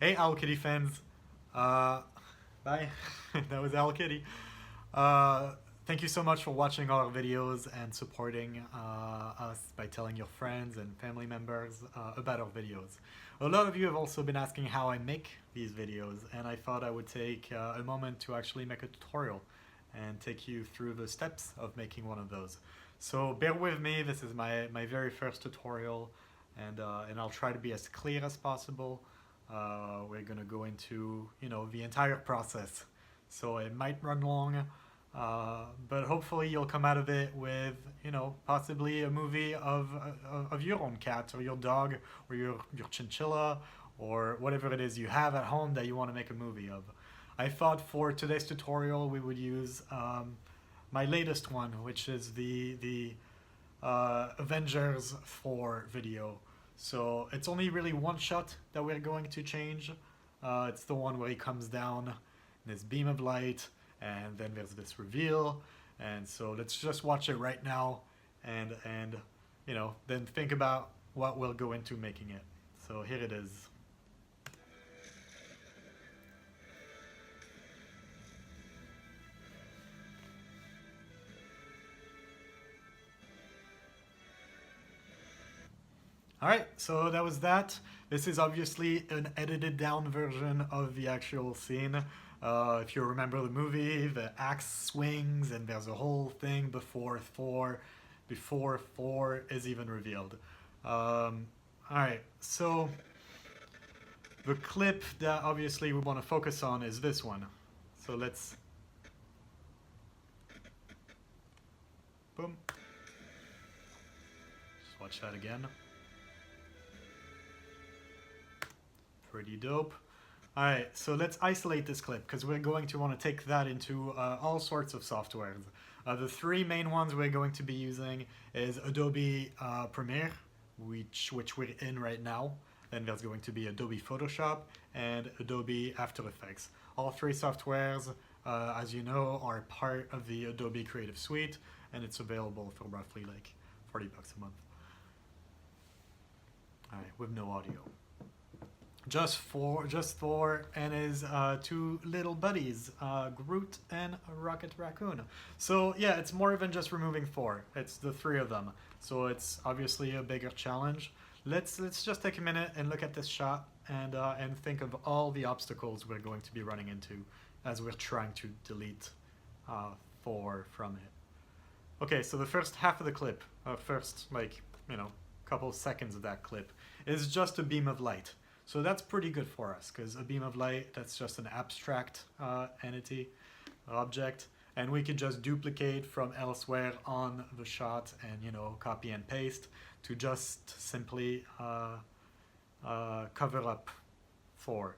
Hey, OwlKitty fans. Bye. That was OwlKitty. Thank you so much for watching all our videos and supporting us by telling your friends and family members about our videos. A lot of you have also been asking how I make these videos, and I thought I would take a moment to actually make a tutorial and take you through the steps of making one of those. So bear with me, this is my very first tutorial, and I'll try to be as clear as possible. We're gonna go into, the entire process. So it might run long, but hopefully you'll come out of it with, possibly a movie of your own cat or your dog or your chinchilla or whatever it is you have at home that you want to make a movie of. I thought for today's tutorial we would use my latest one, which is the Avengers 4 video. So it's only really one shot that we're going to change. It's the one where he comes down in this beam of light, and then there's this reveal. And so let's just watch it right now, and then think about what we'll go into making it. So here it is. Alright, so that was that. This is obviously an edited down version of the actual scene. If you remember the movie, the axe swings and there's a whole thing before Thor is even revealed. Alright, so the clip that obviously we want to focus on is this one. So let's... Boom. Just watch that again. Pretty dope. Alright, so let's isolate this clip because we're going to want to take that into all sorts of softwares. The three main ones we're going to be using is Adobe Premiere, which we're in right now. Then there's going to be Adobe Photoshop and Adobe After Effects. All three softwares, as you know, are part of the Adobe Creative Suite, and it's available for roughly like $40 a month. Alright, with no audio. Just Thor and his two little buddies, Groot and Rocket Raccoon. So yeah, it's more than just removing Thor. It's the three of them. So it's obviously a bigger challenge. Let's just take a minute and look at this shot and think of all the obstacles we're going to be running into as we're trying to delete Thor from it. Okay, so the first half of the clip, first couple seconds of that clip, is just a beam of light. So that's pretty good for us, because a beam of light, that's just an abstract object, and we can just duplicate from elsewhere on the shot and, copy and paste to just simply cover up Thor.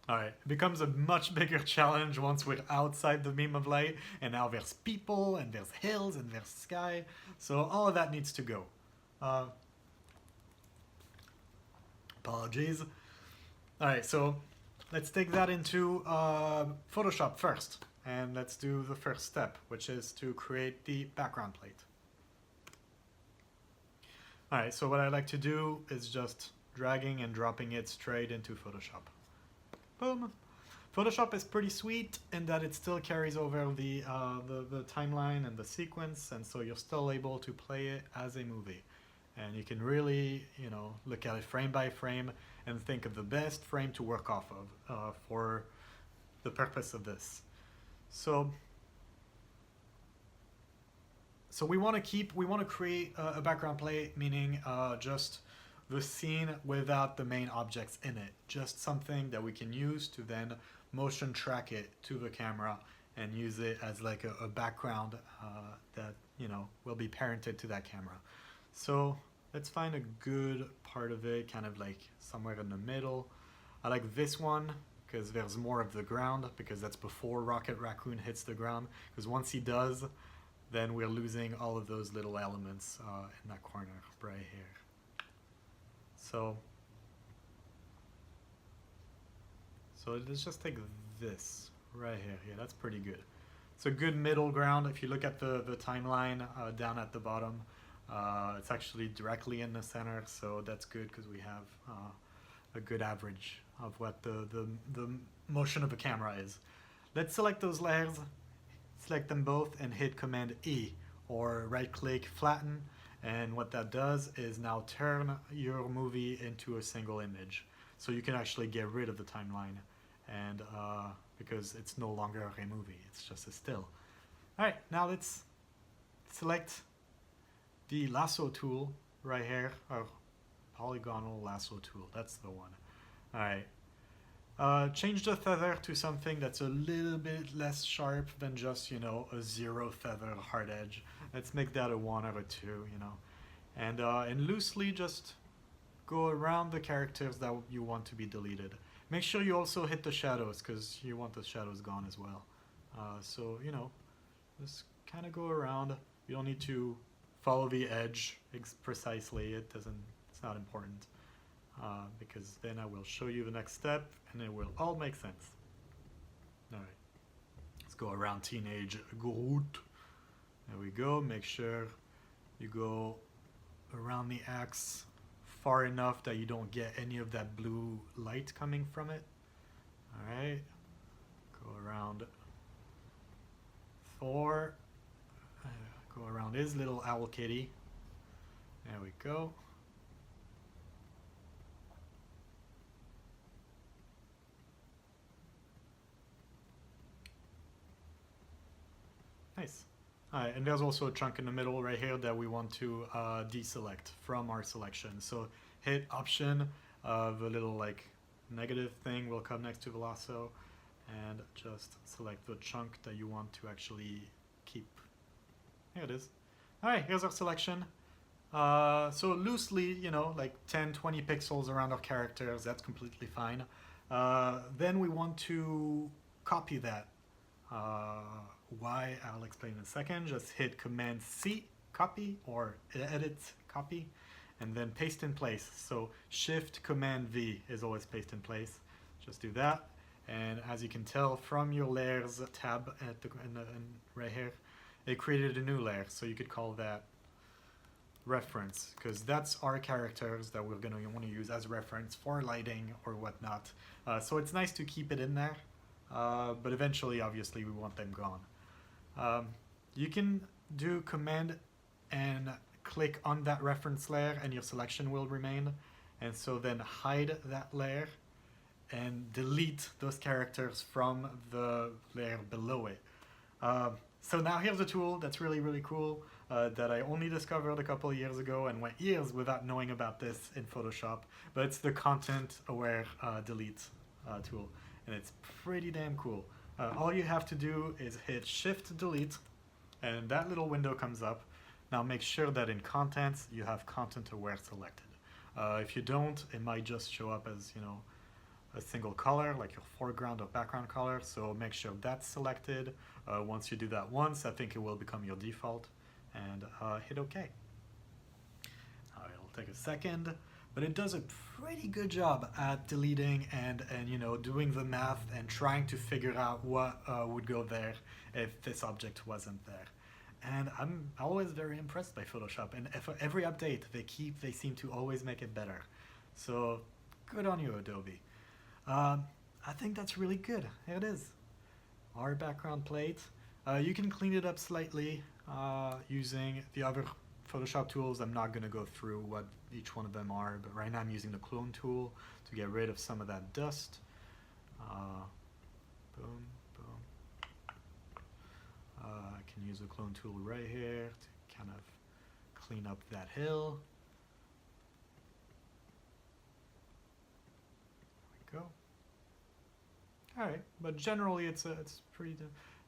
Alright, it becomes a much bigger challenge once we're outside the beam of light, and now there's people, and there's hills, and there's sky, so all of that needs to go. Apologies. Alright, so let's take that into Photoshop first. And let's do the first step, which is to create the background plate. Alright, so what I like to do is just dragging and dropping it straight into Photoshop. Boom! Photoshop is pretty sweet in that it still carries over the timeline and the sequence, and so you're still able to play it as a movie. And you can really, look at it frame by frame and think of the best frame to work off of for the purpose of this. So we want to create a background plate, meaning just the scene without the main objects in it. Just something that we can use to then motion track it to the camera and use it as like a background that, will be parented to that camera. So let's find a good part of it, kind of like somewhere in the middle. I like this one because there's more of the ground, because that's before Rocket Raccoon hits the ground. Because once he does, then we're losing all of those little elements in that corner right here. So let's just take this right here. Yeah, that's pretty good. It's a good middle ground. If you look at the timeline down at the bottom, It's actually directly in the center, so that's good because we have a good average of what the motion of the camera is. Let's select those layers, select them both, and hit Command E, or right click, flatten, and what that does is now turn your movie into a single image. So you can actually get rid of the timeline, and because it's no longer a movie, it's just a still. Alright, now let's select the lasso tool right here, or polygonal lasso tool, that's the one. Alright, change the feather to something that's a little bit less sharp than just, you know, a 0 feather hard edge. Let's make that a 1 or a 2, you know. And loosely just go around the characters that you want to be deleted. Make sure you also hit the shadows, because you want the shadows gone as well. So, you know, just kind of go around. You don't need to follow the edge precisely. It's not important, because then I will show you the next step and it will all make sense. Alright, let's go around Teenage Groot. There we go. Make sure you go around the axe far enough that you don't get any of that blue light coming from it. Alright, go around Thor, go around his little OwlKitty. There we go. Nice. Alright, and there's also a chunk in the middle right here that we want to deselect from our selection. So hit Option, the little like negative thing will come next to the lasso, and just select the chunk that you want to actually keep. Here it is. Alright, here's our selection. So loosely, you know, like 10-20 pixels around our characters, that's completely fine. Then we want to copy that. Why, I'll explain in a second. Just hit Command C, copy, or edit, copy, and then paste in place. So Shift Command V is always paste in place. Just do that, and as you can tell from your layers tab at right here, it created a new layer. So you could call that reference, because that's our characters that we're going to want to use as reference for lighting or whatnot. So it's nice to keep it in there, but eventually, obviously, we want them gone. You can do Command and click on that reference layer and your selection will remain, and so then hide that layer and delete those characters from the layer below it. So now here's a tool that's really, really cool that I only discovered a couple of years ago and went years without knowing about this in Photoshop, but it's the Content Aware Delete tool, and it's pretty damn cool. All you have to do is hit Shift Delete, and that little window comes up. Now make sure that in Contents you have Content Aware selected. If you don't, it might just show up as, you know, a single color, like your foreground or background color, so make sure that's selected. Once you do that once, I think it will become your default, and hit OK. It'll take a second, but it does a pretty good job at deleting and you know, doing the math and trying to figure out what would go there if this object wasn't there. And I'm always very impressed by Photoshop, and for every update they seem to always make it better. So good on you, Adobe. I think that's really good. Here it is, our background plate. You can clean it up slightly using the other Photoshop tools. I'm not going to go through what each one of them are, but right now I'm using the clone tool to get rid of some of that dust. Boom, boom. I can use the clone tool right here to kind of clean up that hill. There we go. All right, but generally it's pretty.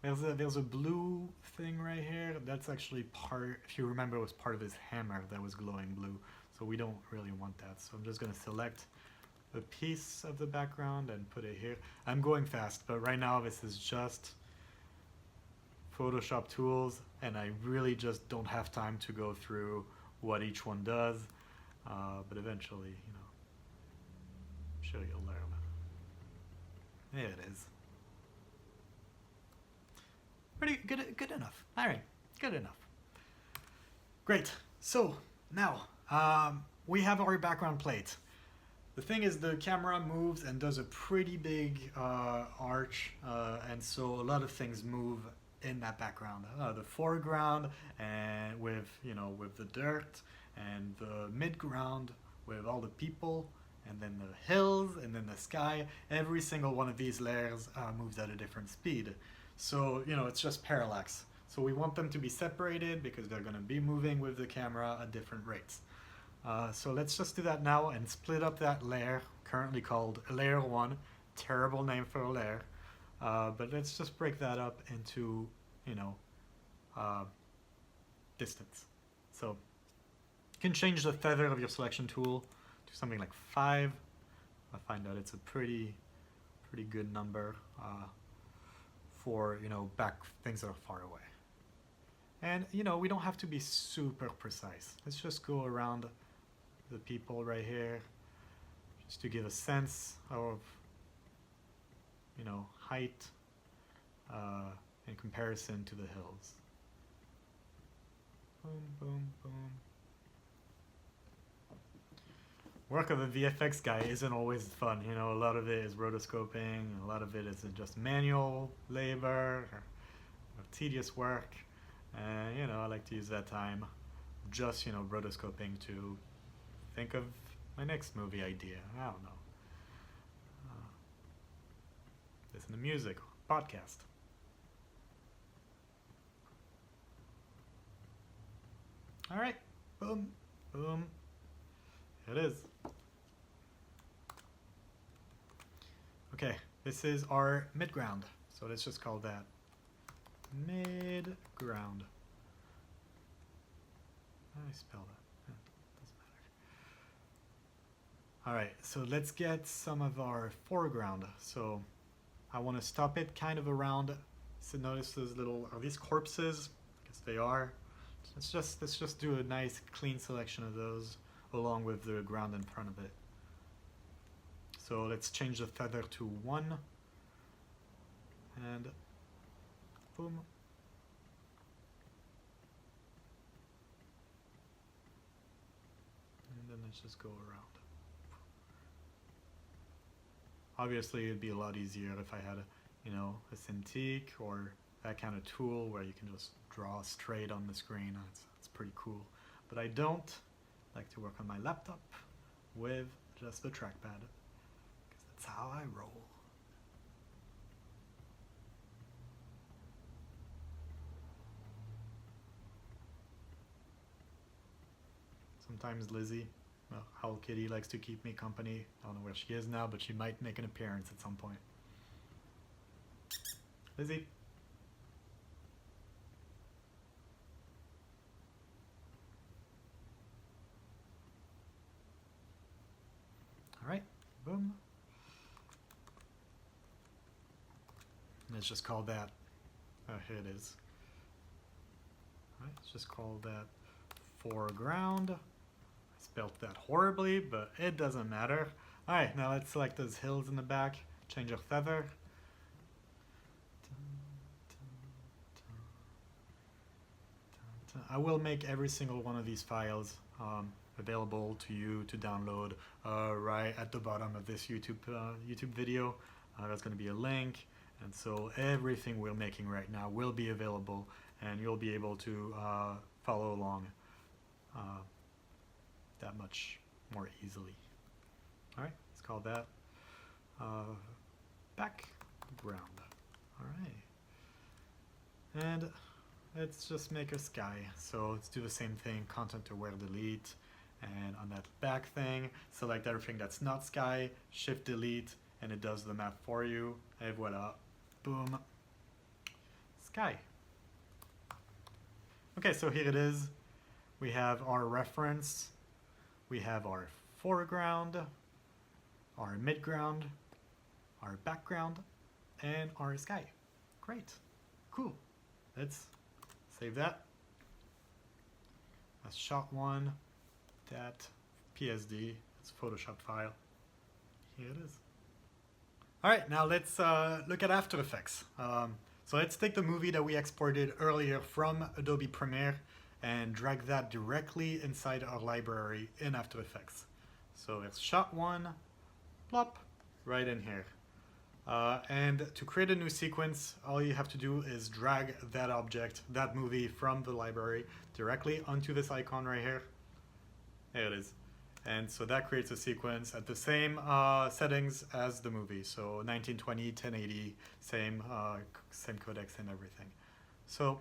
There's a blue thing right here. That's actually part, if you remember, it was part of his hammer that was glowing blue. So we don't really want that. So I'm just going to select a piece of the background and put it here. I'm going fast, but right now this is just Photoshop tools, and I really just don't have time to go through what each one does. But eventually, you know, I'm sure you'll learn. There it is. Pretty good enough. All right, good enough. Great. So now we have our background plate. The thing is, the camera moves and does a pretty big arch, and so a lot of things move in that background. The foreground and with the dirt, and the midground with all the people, and then the hills, and then the sky. Every single one of these layers moves at a different speed. So it's just parallax. So we want them to be separated because they're going to be moving with the camera at different rates. So let's just do that now and split up that layer, currently called layer 1. Terrible name for a layer. But let's just break that up into, distance. So you can change the feather of your selection tool to something like 5. I find that it's a pretty good number for, back things that are far away. And, we don't have to be super precise. Let's just go around the people right here, just to give a sense of height in comparison to the hills. Boom, boom, boom. Work of a VFX guy isn't always fun. A lot of it is rotoscoping, a lot of it is just manual labor or tedious work, and I like to use that time just rotoscoping to think of my next movie idea. I don't know. Listen to music, podcast. All right, boom, boom. Here it is. Okay, this is our midground. So let's just call that midground. How do I spell that? Alright, so let's get some of our foreground. So I want to stop it kind of around. So notice those little, are these corpses? I guess they are. Let's just do a nice clean selection of those along with the ground in front of it. So let's change the feather to 1. And boom. And then let's just go around. Obviously, it'd be a lot easier if I had a Cintiq or that kind of tool where you can just draw straight on the screen. It's pretty cool. But I don't like to work on my laptop with just the trackpad, because that's how I roll. Sometimes Lizzie, OwlKitty, likes to keep me company. I don't know where she is now, but she might make an appearance at some point. Lizzie. All right, boom. Let's just call that, here it is. All right, let's just call that foreground. I spelled that horribly, but it doesn't matter. All right, now let's select those hills in the back, change our feather. I will make every single one of these files available to you to download right at the bottom of this YouTube video. There's going to be a link, and so everything we're making right now will be available, and you'll be able to follow along that much more easily. All right, let's call that background. All right, and let's just make a sky. So let's do the same thing, content aware delete, and on that back thing, select everything that's not sky, shift delete, and it does the map for you, and voila, boom, sky. Okay, so here it is. We have our reference, we have our foreground, our midground, our background, and our sky. Great, cool. Let's save that. That's shot 1, that PSD, it's a Photoshop file. Here it is. All right, now let's look at After Effects. So let's take the movie that we exported earlier from Adobe Premiere, and drag that directly inside our library in After Effects. So it's shot 1, plop, right in here. And to create a new sequence, all you have to do is drag that object, that movie from the library directly onto this icon right here. There it is. And so that creates a sequence at the same settings as the movie. So 1920, 1080, same codecs and everything. So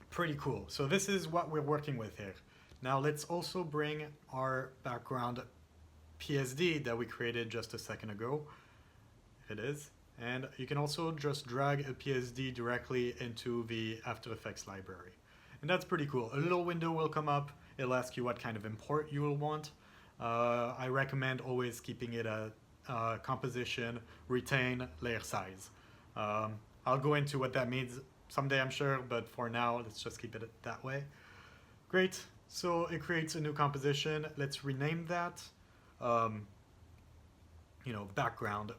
pretty cool. So this is what we're working with here. Now let's also bring our background PSD that we created just a second ago. It is. And you can also just drag a PSD directly into the After Effects library. And that's pretty cool. A little window will come up. It'll ask you what kind of import you will want. I recommend always keeping it a composition, retain layer size. I'll go into what that means someday, I'm sure, but for now, let's just keep it that way. Great. So it creates a new composition. Let's rename that, background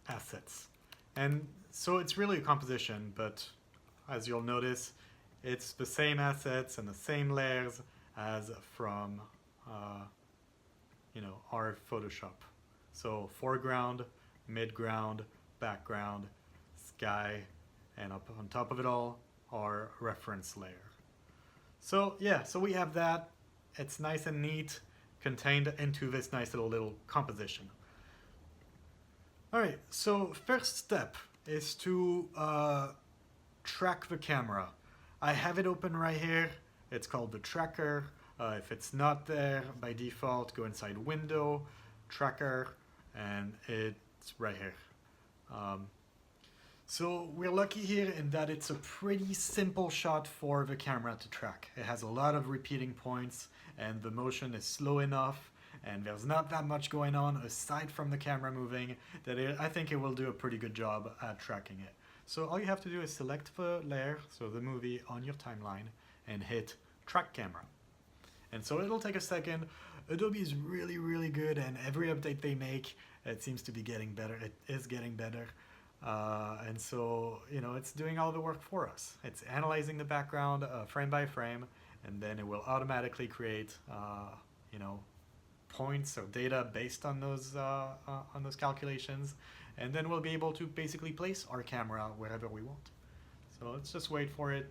assets. And so it's really a composition, but as you'll notice, it's the same assets and the same layers as from, our Photoshop. So foreground, midground, background, sky, and up on top of it all, our reference layer. So yeah, so we have that. It's nice and neat, contained into this nice little composition. All right, so first step is to track the camera. I have it open right here. It's called the tracker. If it's not there, by default, go inside Window, Tracker, and it's right here. So we're lucky here in that it's a pretty simple shot for the camera to track. It has a lot of repeating points, and the motion is slow enough, and there's not that much going on aside from the camera moving, that I think it will do a pretty good job at tracking it. So all you have to do is select the layer, so the movie, on your timeline, and hit Track Camera. And so it'll take a second. Adobe is really, really good, and every update they make, it seems to be getting better. It is getting better. And so, it's doing all the work for us. It's analyzing the background frame by frame, and then it will automatically create, points or data based on those calculations. And then we'll be able to basically place our camera wherever we want. So let's just wait for it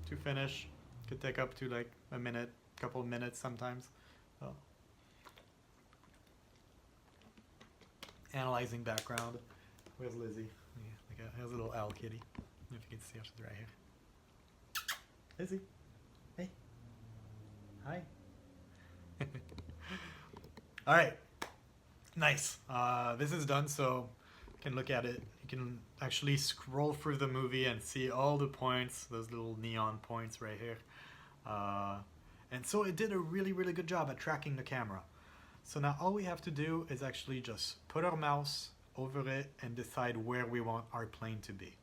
to finish. Could take up to like a minute, couple of minutes sometimes. Analyzing background. Where's Lizzie? Yeah, here's a little OwlKitty. If you can see her, she's right here. Lizzie. Hey. Hi. All right. Nice. This is done, so you can look at it. You can actually scroll through the movie and see all the points, those little neon points right here. And so it did a really, really good job at tracking the camera. So now all we have to do is actually just put our mouse over it and decide where we want our plane to be.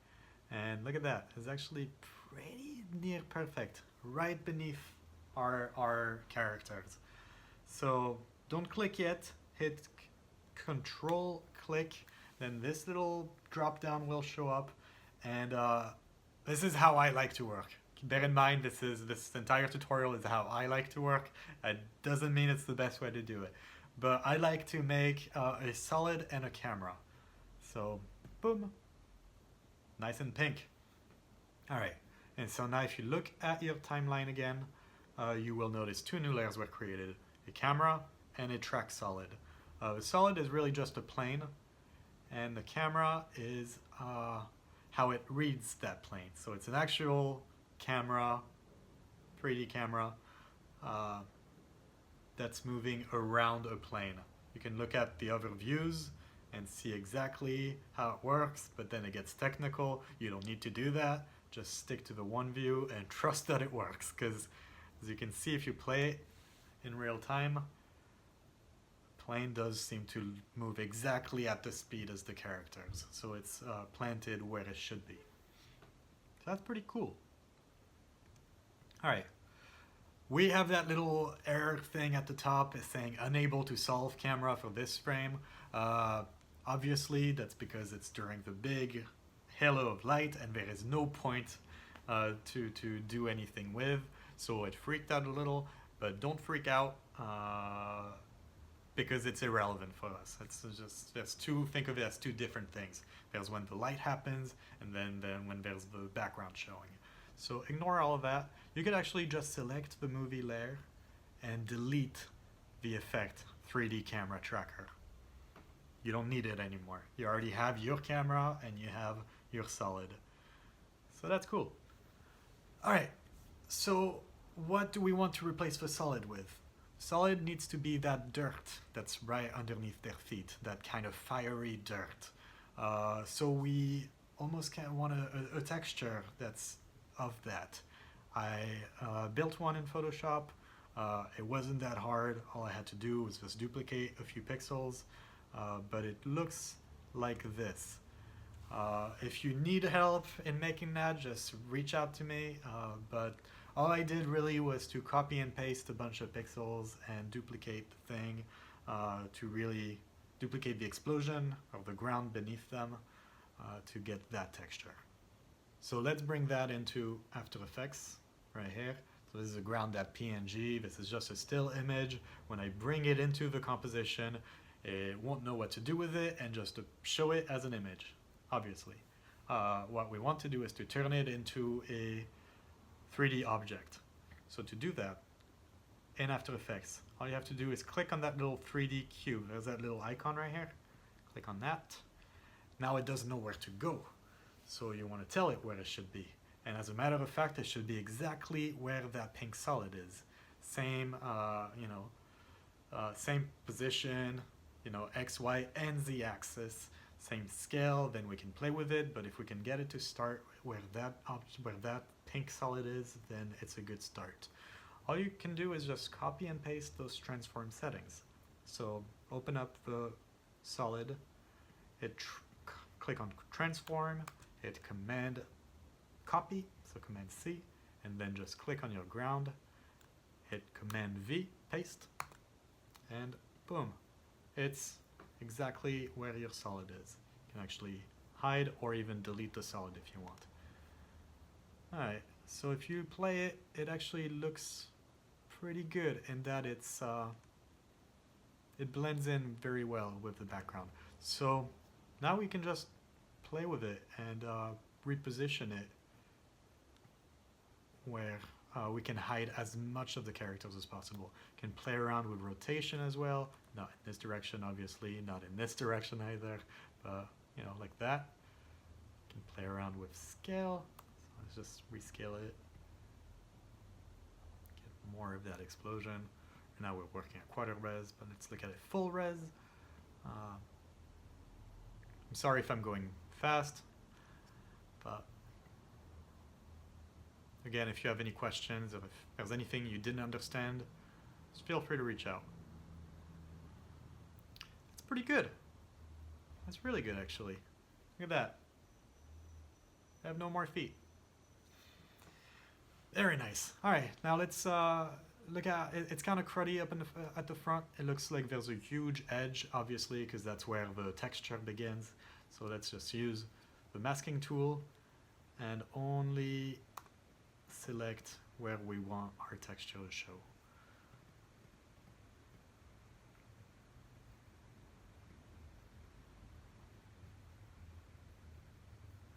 And look at that. It's actually pretty near perfect, right beneath our characters. So don't click yet. Hit Control click, then this little drop down will show up, and this is how I like to work. Bear in mind, this entire tutorial is how I like to work. It doesn't mean it's the best way to do it, but I like to make a solid and a camera. So boom, nice and pink. All right, and so now if you look at your timeline again, you will notice two new layers were created: a camera and a track solid. The solid is really just a plane, and the camera is how it reads that plane. So it's an actual camera, 3D camera, that's moving around a plane. You can look at the other views and see exactly how it works, but then it gets technical. You don't need to do that. Just stick to the one view and trust that it works, because as you can see, if you play it in real time, plane does seem to move exactly at the speed as the characters. So it's planted where it should be. So that's pretty cool. All right. We have that little error thing at the top saying unable to solve camera for this frame. Obviously, that's because it's during the big halo of light and there is no point to do anything with. So it freaked out a little, but don't freak out because it's irrelevant for us. It's just think of it as two different things. There's when the light happens, and then when there's the background showing. So ignore all of that. You could actually just select the movie layer and delete the effect 3D camera tracker. You don't need it anymore. You already have your camera and you have your solid. So that's cool. All right, so what do we want to replace the solid with? Solid needs to be that dirt that's right underneath their feet, that kind of fiery dirt. So we almost want a texture that's of that. I built one in Photoshop. It wasn't that hard. All I had to do was just duplicate a few pixels, but it looks like this. If you need help in making that, just reach out to me. But all I did really was to copy and paste a bunch of pixels and duplicate the thing to really duplicate the explosion of the ground beneath them to get that texture. So let's bring that into After Effects right here. So this is a ground.png. This is just a still image. When I bring it into the composition, it won't know what to do with it and just to show it as an image, obviously. What we want to do is to turn it into a 3D object. So to do that, in After Effects, all you have to do is click on that little 3D cube. There's that little icon right here. Click on that. Now it doesn't know where to go. So you want to tell it where it should be. And as a matter of fact, it should be exactly where that pink solid is. Same, same position, X, Y, and Z axis. Same scale, then we can play with it. But if we can get it to start where that pink solid is, then it's a good start. All you can do is just copy and paste those transform settings. So open up the solid, click on transform, hit command copy, so command C, and then just click on your ground, hit command V, paste, and boom, it's exactly where your solid is. You can actually hide or even delete the solid if you want. Alright, so if you play it, it actually looks pretty good in that it blends in very well with the background. So now we can just play with it and reposition it where we can hide as much of the characters as possible. Can play around with rotation as well, not in this direction obviously, not in this direction either, but like that. Can play around with scale, so let's just rescale it. Get more of that explosion. Now we're working at quarter res, but let's look at it full res. I'm sorry if I'm going fast, but again, if you have any questions, or if there's anything you didn't understand, just feel free to reach out. It's pretty good. That's really good, actually. Look at that. I have no more feet. Very nice. All right, now let's look at it. It's kind of cruddy up at the front. It looks like there's a huge edge, obviously, because that's where the texture begins. So let's just use the masking tool and only select where we want our texture to show.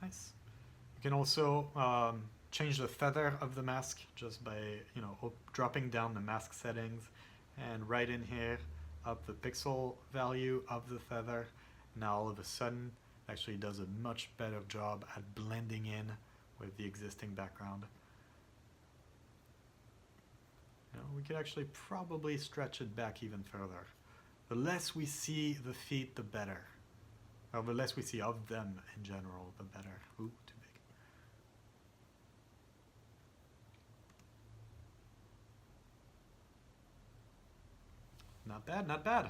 Nice. You can also change the feather of the mask just by dropping down the mask settings and right in here up the pixel value of the feather. Now all of a sudden it actually does a much better job at blending in with the existing background. We could actually probably stretch it back even further. The less we see the feet, the better. Or the less we see of them in general, the better. Ooh, too big. Not bad, not bad.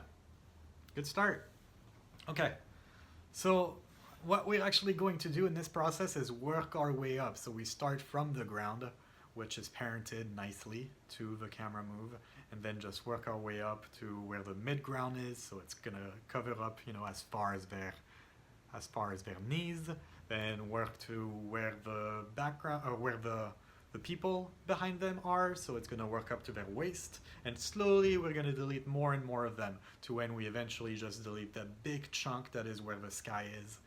Good start. Okay, so what we're actually going to do in this process is work our way up. So we start from the ground, which is parented nicely to the camera move, and then just work our way up to where the mid ground is. So it's gonna cover up, as far as there as far as their knees, then work to where the background, or where the people behind them are, so it's gonna work up to their waist, and slowly we're gonna delete more and more of them to when we eventually just delete that big chunk that is where the sky is.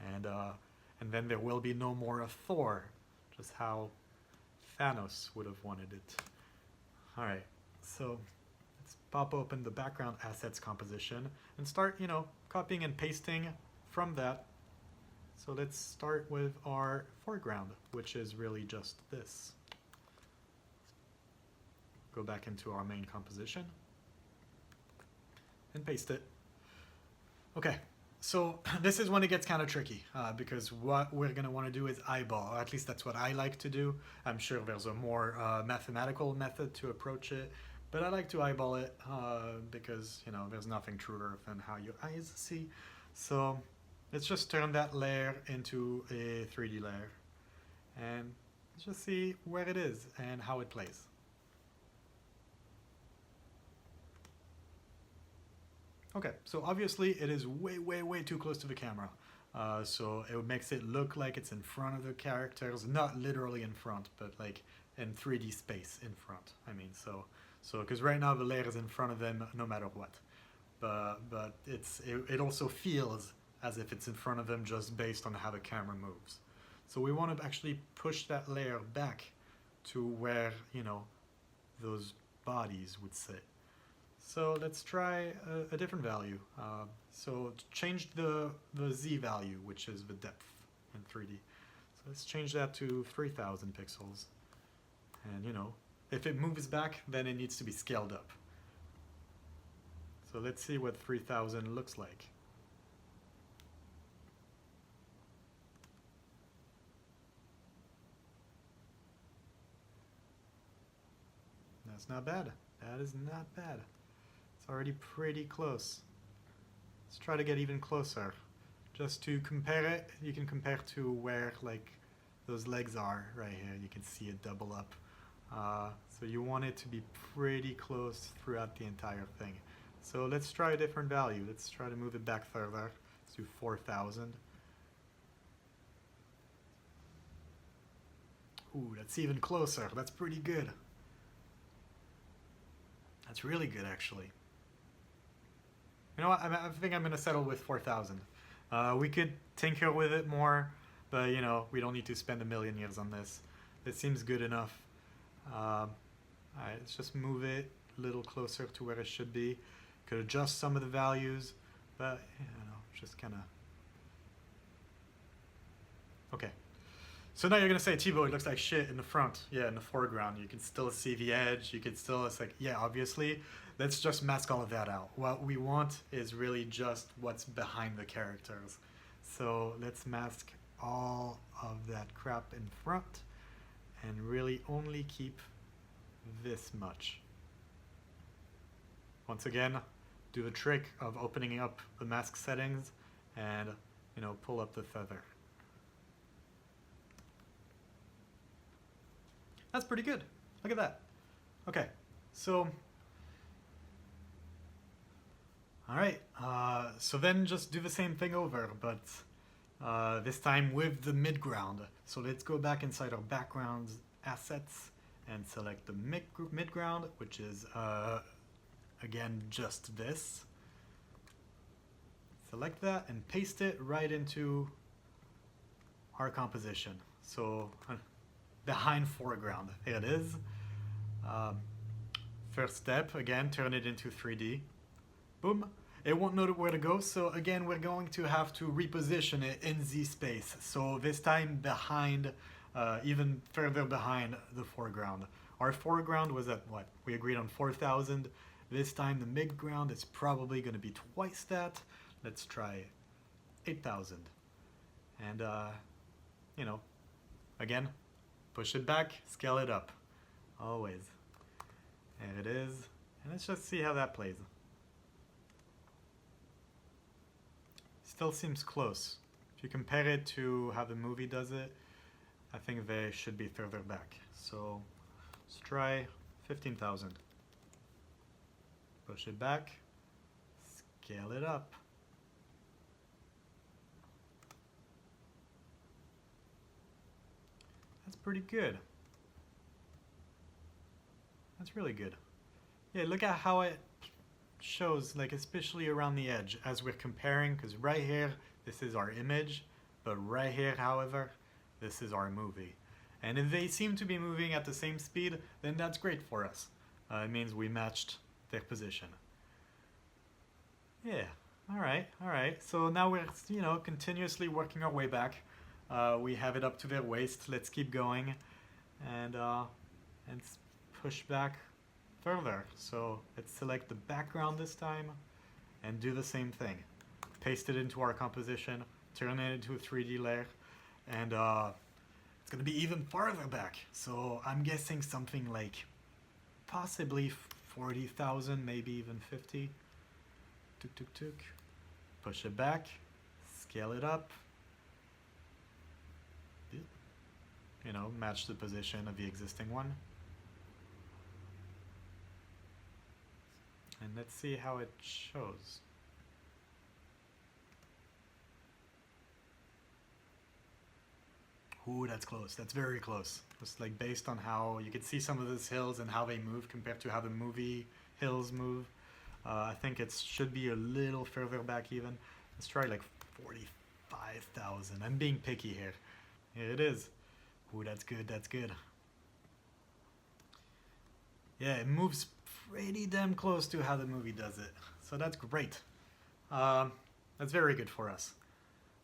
And then there will be no more of Thor, just how Thanos would have wanted it. Alright, so let's pop open the background assets composition and start, you know, copying and pasting from that. So let's start with our foreground, which is really just this. Go back into our main composition and paste it. Okay, so this is when it gets kind of tricky because what we're going to want to do is eyeball, or at least that's what I like to do. I'm sure there's a more mathematical method to approach it, but I like to eyeball it because, you know, there's nothing truer than how your eyes see. So let's just turn that layer into a 3D layer and let's just see where it is and how it plays. Okay, so obviously it is way, way, way too close to the camera. So it makes it look like it's in front of the characters, not literally in front, but like in 3D space in front. I mean, so because right now the layer is in front of them no matter what. But it also feels as if it's in front of them just based on how the camera moves. So we want to actually push that layer back to where, you know, those bodies would sit. So let's try a different value. So change the Z value, which is the depth in 3D. So let's change that to 3000 pixels. And, you know, if it moves back, then it needs to be scaled up. So let's see what 3000 looks like. That's not bad. That is not bad. It's already pretty close. Let's try to get even closer. Just to compare it, you can compare to where like those legs are right here. You can see it double up. So you want it to be pretty close throughout the entire thing. So let's try a different value. Let's try to move it back further. Let's do 4000. Ooh, that's even closer. That's pretty good. That's really good, actually. You know what? I think I'm going to settle with 4000. We could tinker with it more, but, you know, we don't need to spend a million years on this. It seems good enough. Alright, let's just move it a little closer to where it should be. Could adjust some of the values, but, you know, just kind of... Okay. So now you're going to say, Thibaut, it looks like shit in the front. Yeah, in the foreground. You can still see the edge. You can still, it's like, yeah, obviously. Let's just mask all of that out. What we want is really just what's behind the characters. So let's mask all of that crap in front and really only keep this much. Once again, do the trick of opening up the mask settings and, you know, pull up the feather. That's pretty good. Look at that. Okay, so, all right. So then just do the same thing over, but this time with the midground. So let's go back inside our background assets and select the midground, which is, again, just this. Select that and paste it right into our composition. So behind foreground, here it is. First step, again, turn it into 3D. Boom. It won't know where to go, so again, we're going to have to reposition it in Z space. So this time behind, even further behind the foreground. Our foreground was at what? We agreed on 4000. This time the midground is probably going to be twice that. Let's try 8000. And, you know, again, push it back, scale it up. Always. There it is. And let's just see how that plays. Still seems close. If you compare it to how the movie does it, I think they should be further back. So let's try 15,000. Push it back, scale it up. pretty good. That's really good. Yeah, look at how it shows, like especially around the edge as we're comparing, because right here, this is our image, but right here, however, this is our movie. And if they seem to be moving at the same speed, then that's great for us. It means we matched their position. Yeah, all right. So now we're, continuously working our way back. We have it up to their waist. Let's keep going and push back further. So let's select the background this time and do the same thing. Paste it into our composition, turn it into a 3D layer, and it's gonna be even farther back. So I'm guessing something like possibly 40,000, maybe even 50. Tuk tuk tuk. Push it back, scale it up. Match the position of the existing one. And let's see how it shows. Ooh, that's close. That's very close. Just like based on how you can see some of those hills and how they move compared to how the movie hills move. I think it should be a little further back even. Let's try like 45,000. I'm being picky here. Here it is. Ooh, that's good. That's good. Yeah, it moves pretty damn close to how the movie does it. So that's great. That's very good for us.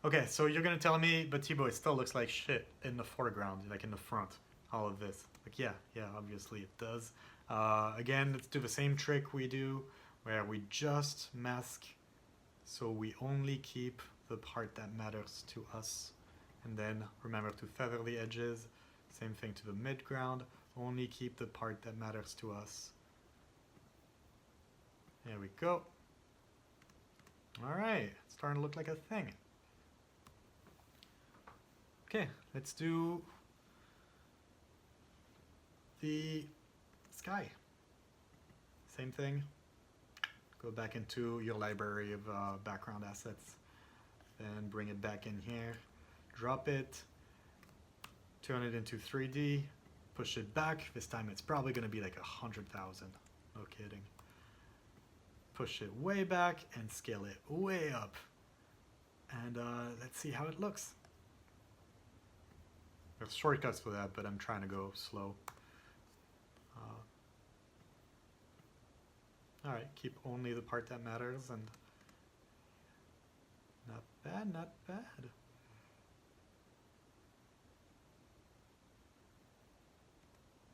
Okay, so you're gonna tell me, but Thibaut, it still looks like shit in the foreground, like in the front, all of this. Like, yeah, obviously it does. Again, let's do the same trick we do, where we just mask, so we only keep the part that matters to us. And then remember to feather the edges. Same thing to the midground, only keep the part that matters to us. There we go. All right, it's starting to look like a thing. Okay, let's do the sky. Same thing. Go back into your library of background assets. Then bring it back in here. Drop it. Turn it into 3D. Push it back. This time it's probably going to be like 100,000. No kidding. Push it way back and scale it way up. And let's see how it looks. There's shortcuts for that, but I'm trying to go slow. Alright, keep only the part that matters, and not bad, not bad.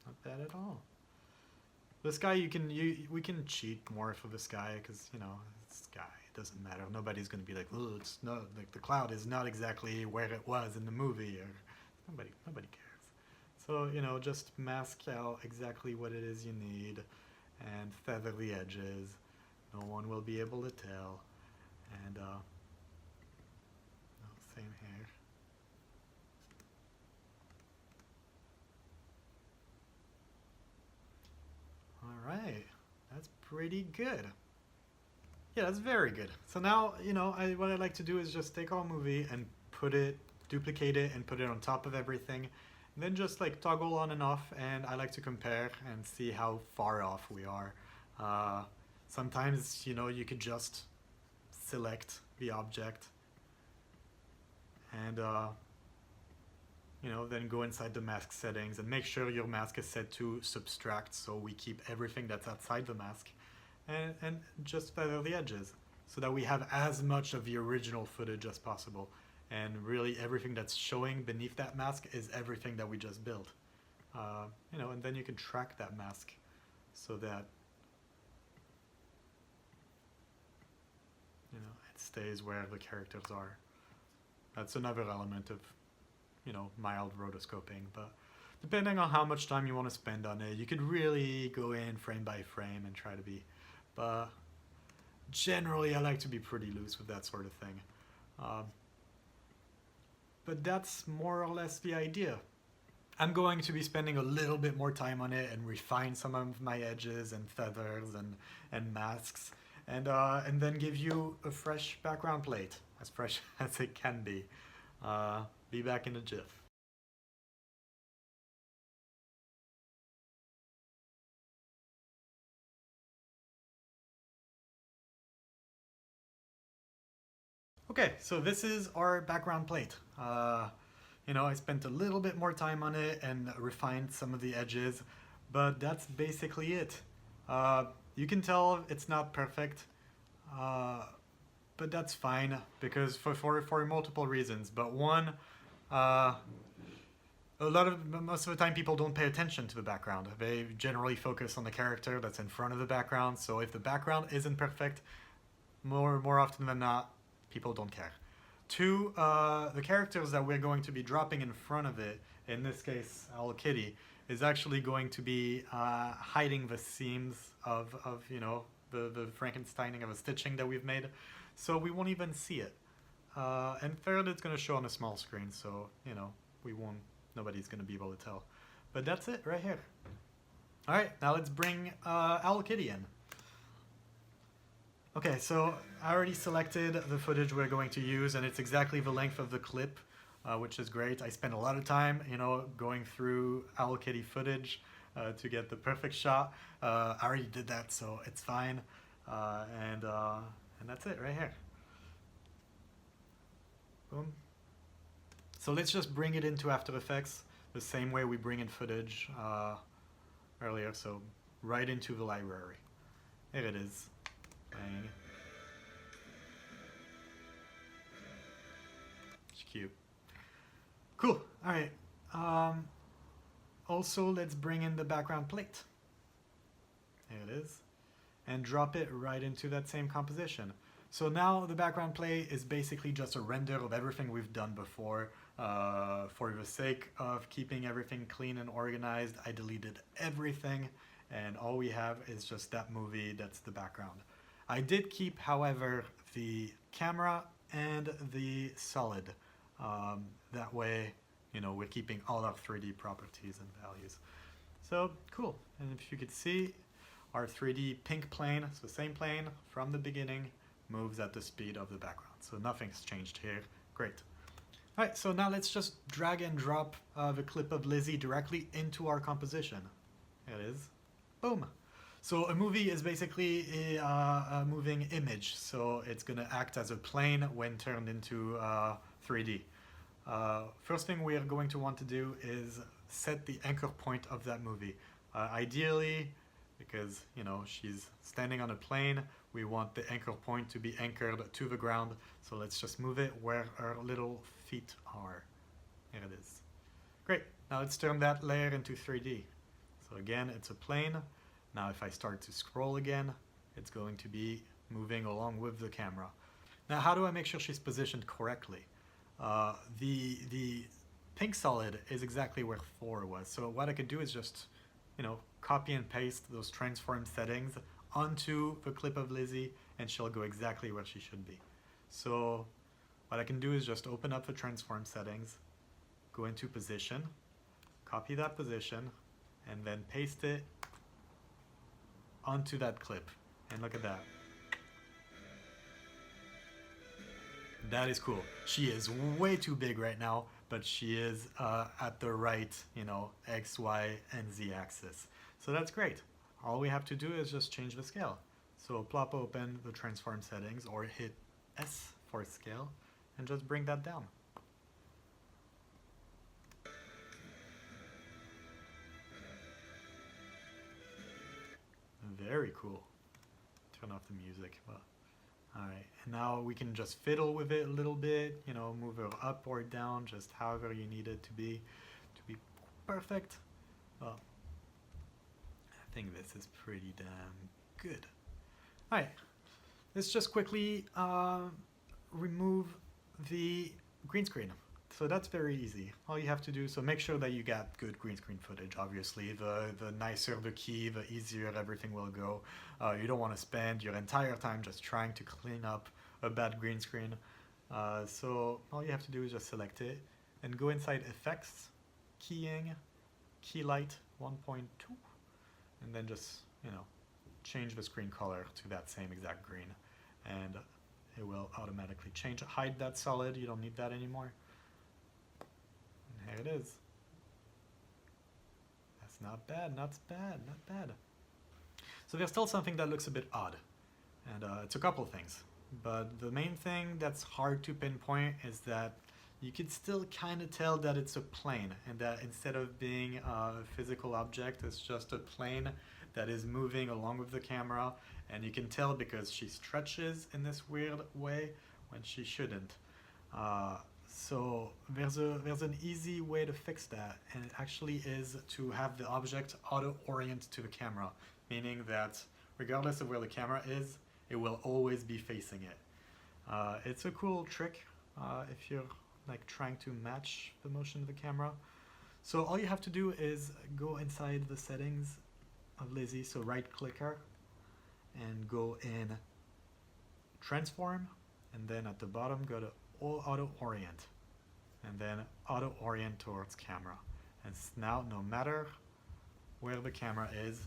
Not bad at all. This guy, we can cheat more for this guy, because, this guy, it doesn't matter. Nobody's going to be like, oh, it's not, like, the cloud is not exactly where it was in the movie, or nobody cares. So, just mask out exactly what it is you need and feather the edges. No one will be able to tell. And, same here. All right, that's pretty good. Yeah, that's very good. So now, what I like to do is just take our movie and duplicate it and put it on top of everything. And then just like toggle on and off, and I like to compare and see how far off we are. Sometimes, you could just select the object and, then go inside the mask settings and make sure your mask is set to subtract, so we keep everything that's outside the mask, and just feather the edges so that we have as much of the original footage as possible. And really everything that's showing beneath that mask is everything that we just built. And then you can track that mask so that, it stays where the characters are. That's another element of, mild rotoscoping, but depending on how much time you want to spend on it, you could really go in frame by frame and try to be, but generally I like to be pretty loose with that sort of thing. But that's more or less the idea. I'm going to be spending a little bit more time on it and refine some of my edges and feathers and masks, and then give you a fresh background plate, as fresh as it can be. Be back in a jiff. Okay, so this is our background plate. You know, I spent a little bit more time on it and refined some of the edges, but that's basically it. You can tell it's not perfect, but that's fine because for multiple reasons. But one, most of the time people don't pay attention to the background. They generally focus on the character that's in front of the background. So if the background isn't perfect, more often than not, people don't care. Two, the characters that we're going to be dropping in front of it, in this case OwlKitty, is actually going to be hiding the seams of you know, the Frankensteining of a stitching that we've made, so we won't even see it. And third, it's going to show on a small screen, so you know, nobody's going to be able to tell. But that's it right here. Alright, now let's bring OwlKitty in. Okay, so I already selected the footage we're going to use, and it's exactly the length of the clip, which is great. I spent a lot of time, you know, going through OwlKitty footage to get the perfect shot. I already did that, so it's fine. And that's it right here. Boom. So let's just bring it into After Effects the same way we bring in footage earlier. So right into the library. Here it is. Bang. It's cute. Cool. All right. Also, let's bring in the background plate. Here it is. And drop it right into that same composition. So now the background plate is basically just a render of everything we've done before. For the sake of keeping everything clean and organized, I deleted everything, and all we have is just that movie that's the background. I did keep, however, the camera and the solid. That way, you know, we're keeping all our 3D properties and values. So, cool. And if you could see, our 3D pink plane, it's the same plane from the beginning, moves at the speed of the background. So nothing's changed here. Great. All right, so now let's just drag and drop the clip of Lizzie directly into our composition. Here it is. Boom. So a movie is basically a moving image, so it's going to act as a plane when turned into 3D. First thing we are going to want to do is set the anchor point of that movie. Ideally, because you know she's standing on a plane, we want the anchor point to be anchored to the ground. So let's just move it where our little feet are. Here it is. Great. Now let's turn that layer into 3D. So again, it's a plane. Now if I start to scroll again, it's going to be moving along with the camera. Now how do I make sure she's positioned correctly? The pink solid is exactly where 4 was. So what I could do is just, you know, copy and paste those transform settings onto the clip of Lizzie, and she'll go exactly where she should be. So what I can do is just open up the transform settings, go into position, copy that position, and then paste it onto that clip. And look at that. That is cool. She is way too big right now, but she is at the right, you know, X, Y, and Z axis. So that's great. All we have to do is just change the scale. So plop open the transform settings or hit S for scale and just bring that down. Very cool. Turn off the music. Well, alright, and now we can just fiddle with it a little bit, you know, move it up or down, just however you need it to be perfect. Well, I think this is pretty damn good. Alright, let's just quickly remove the green screen. So that's very easy. All you have to do, so make sure that you got good green screen footage, obviously. The nicer the key, the easier everything will go. You don't want to spend your entire time just trying to clean up a bad green screen. So all you have to do is just select it and go inside Effects, Keying, Key Light 1.2, and then just, you know, change the screen color to that same exact green, and it will automatically change. Hide that solid, you don't need that anymore. And here it is. That's not bad, not bad, not bad. So there's still something that looks a bit odd, and it's a couple things. but the main thing that's hard to pinpoint is that you can still kind of tell that it's a plane, and that instead of being a physical object, it's just a plane that is moving along with the camera, and you can tell because she stretches in this weird way when she shouldn't. So there's an easy way to fix that, and it actually is to have the object auto-orient to the camera, meaning that regardless of where the camera is, it will always be facing it. It's a cool trick if you're like trying to match the motion of the camera. So all you have to do is go inside the settings of Lizzie, so right click her and go in transform, and then at the bottom go to auto orient, and then auto orient towards camera. And now no matter where the camera is,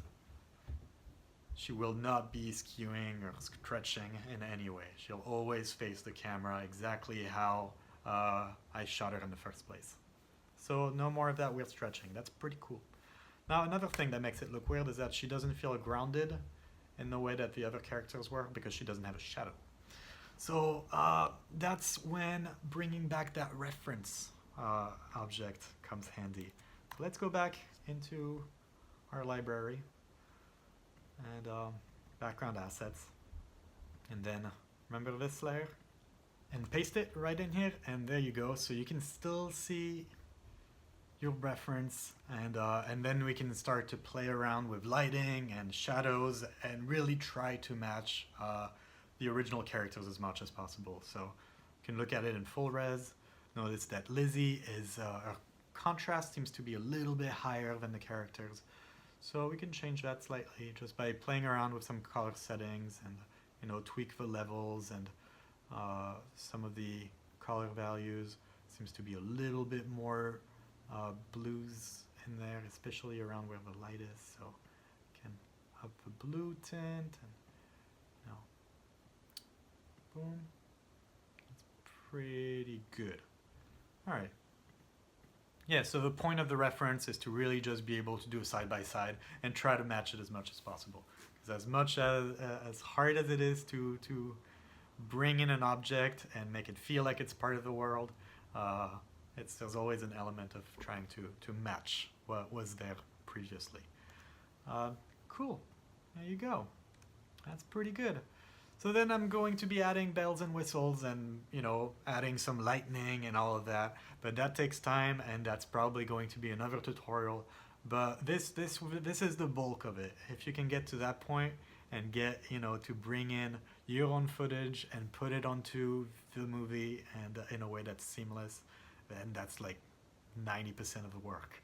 she will not be skewing or stretching in any way. She'll always face the camera exactly how I shot her in the first place. So no more of that weird stretching. That's pretty cool. Now another thing that makes it look weird is that she doesn't feel grounded in the way that the other characters were because she doesn't have a shadow. So that's when bringing back that reference object comes handy. So let's go back into our library and background assets, and then remember this layer and paste it right in here, and there you go. So you can still see your reference, and then we can start to play around with lighting and shadows and really try to match the original characters as much as possible. So you can look at it in full res. Notice that Lizzie is her contrast seems to be a little bit higher than the characters, so we can change that slightly just by playing around with some color settings and, you know, tweak the levels and some of the color values. Seems to be a little bit more blues in there, especially around where the light is, so you can up the blue tint and, you know, boom. That's pretty good. Alright. Yeah, so the point of the reference is to really just be able to do a side-by-side and try to match it as much as possible. Because as hard as it is to bring in an object and make it feel like it's part of the world, there's always an element of trying to match what was there previously. Cool. There you go. That's pretty good. So then I'm going to be adding bells and whistles and, you know, adding some lightning and all of that, but that takes time, and that's probably going to be another tutorial. But this is the bulk of it. If you can get to that point and get, you know, to bring in your own footage and put it onto the movie and in a way that's seamless, then that's like 90% of the work.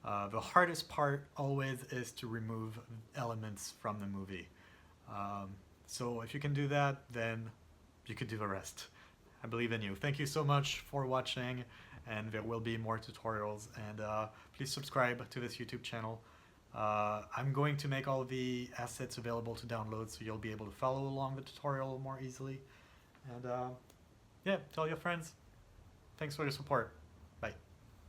The hardest part always is to remove elements from the movie. So if you can do that, then you can do the rest. I believe in you. Thank you so much for watching, and there will be more tutorials, and please subscribe to this YouTube channel. I'm going to make all the assets available to download, so you'll be able to follow along the tutorial more easily. And yeah, tell your friends. Thanks for your support.